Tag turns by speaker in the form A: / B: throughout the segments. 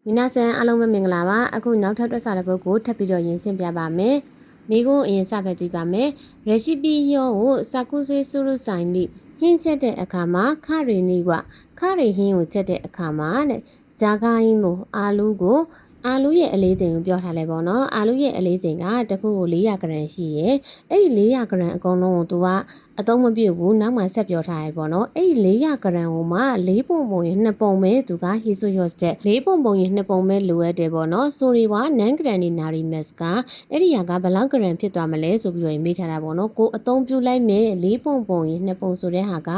A: 皆さんအားလုံးပဲမင်္ဂလာပါအခုနောက်ထပ်တွက်စာတဲ့ပုဂ္ဂိုလ်ထပ်ပြီးတော့ရင်ရှင်းပြပါမယ်မိကုန်းအရင်စပဲကြည့်ပါမယ်ရရှိပီယောကိုစာကုစေးစုရုဆိုင်လိဟင်းချက်တဲ့အခါမှာခရီနီကခရီဟင်းကိုချက်တဲ့အခါမှာတဲ့ဂျာကိုင်းမို့အာလူကိုအာလူရဲ့အလေးချိန်ကိုပြောထားလဲပေါ့နော်အာလူရဲ့အလေးချိန်ကတစ်ခုကို400ဂရမ်ရှိရဲ့အဲ့ဒီ400ဂရမ်အကုန်လုံးကိုသူကအသုံးမပြုဘူးနောက်မှဆက်ပြောထားရပေါ့နော်အဲ့ဒီ400ဂရမ်ကိုမှ4ပုံပုံရင်2ပုံပဲသူကဟီဆိုယော့တဲ့4ပုံပုံရင်2ပုံပဲလိုအပ်တယ်ပေါ့နော်ဆိုရီဝါနန်ဂရန်နီနာရီမက်စ်ကအဲ့ဒီဟာကဘယ်လောက်ဂရမ်ဖြစ်သွားမလဲဆိုပြီးတော့မေးထားတာပေါ့နော်ကိုအသုံးပြုလိုက်မယ်4ပုံပုံရင်2ပုံဆိုတဲ့ဟာက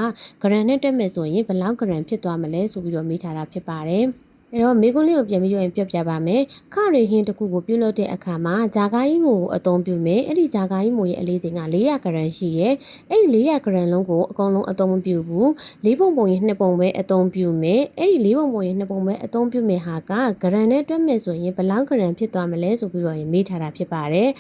A: ဂရမ်နဲ့တွက်မယ်ဆိုရင်ဘယ်လောက်ဂရမ်ဖြစ်သွားမလဲဆိုပြီးတော့မေးထားတာဖြစ်ပါတယ်အဲ့တော့မိကုန်းလေးကိုပြန်ပြီးရင်ပြောပြပါမယ်ခရီဟင်းတစ်ခုကိုပြုလုပ်တဲ့အခါမှာဂျာကိုင်းမို့အသုံးပြုမယ်အဲ့ဒီဂျာကိုင်းမို့ရဲ့အလေးချိန်က400ဂရမ်ရှိရဲ့အဲ့ဒီ400ဂရမ်လုံးကိုအကုန်လုံးအသုံးမပြုဘူး4ပုံပုံရင်2ပုံပဲအသုံးပြုမယ်အဲ့ဒီ4ပုံပုံရင်2ပုံပဲအသုံးပြုမယ်ဟာကဂရမ်နဲ့တွက်မယ်ဆိုရင်ဘယ်လောက်ဂရမ်ဖြစ်သွားမလဲဆိုပြီးတော့မေးထားတာဖြစ်ပါတယ်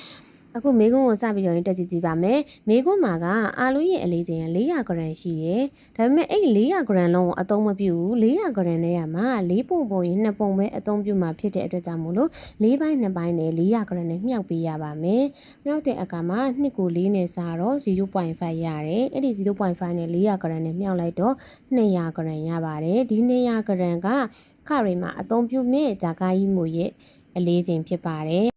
A: အခုမေကွန်းကိုစပြီးတော့တက်ကြည့်ကြည့်ပါမယ်မေကွန်းမှာကအာလူရဲ့အလေးချိန်က400ဂရမ်ရှိတယ်ဒါပေမဲ့အဲ့400ဂရမ်လုံးကိုအသုံးမပြုဘူး400ဂရမ်နဲ့ရမှာ4ပုံပုံရင်2ပုံပဲအသုံးပြုမှာဖြစ်တဲ့အတွက်ကြောင့်မို့လို့4ပိုင်း2ပိုင်းနဲ့400ဂရမ်နဲ့မြှောက်ပေးရပါမယ်မြှောက်တဲ့အခါမှာ2ကို4နဲ့စားတော့ 0.5 ရတယ်အဲ့ဒီ 0.5 နဲ့400ဂရမ်နဲ့မြှောက်လိုက်တော့200ဂရမ်ရပါတယ်ဒီ200ဂရမ်ကခရီမှာအသုံးပြုမဲ့ဂျာကိုင်းမို့ရဲ့အလေးချိန်ဖြစ်ပါတယ်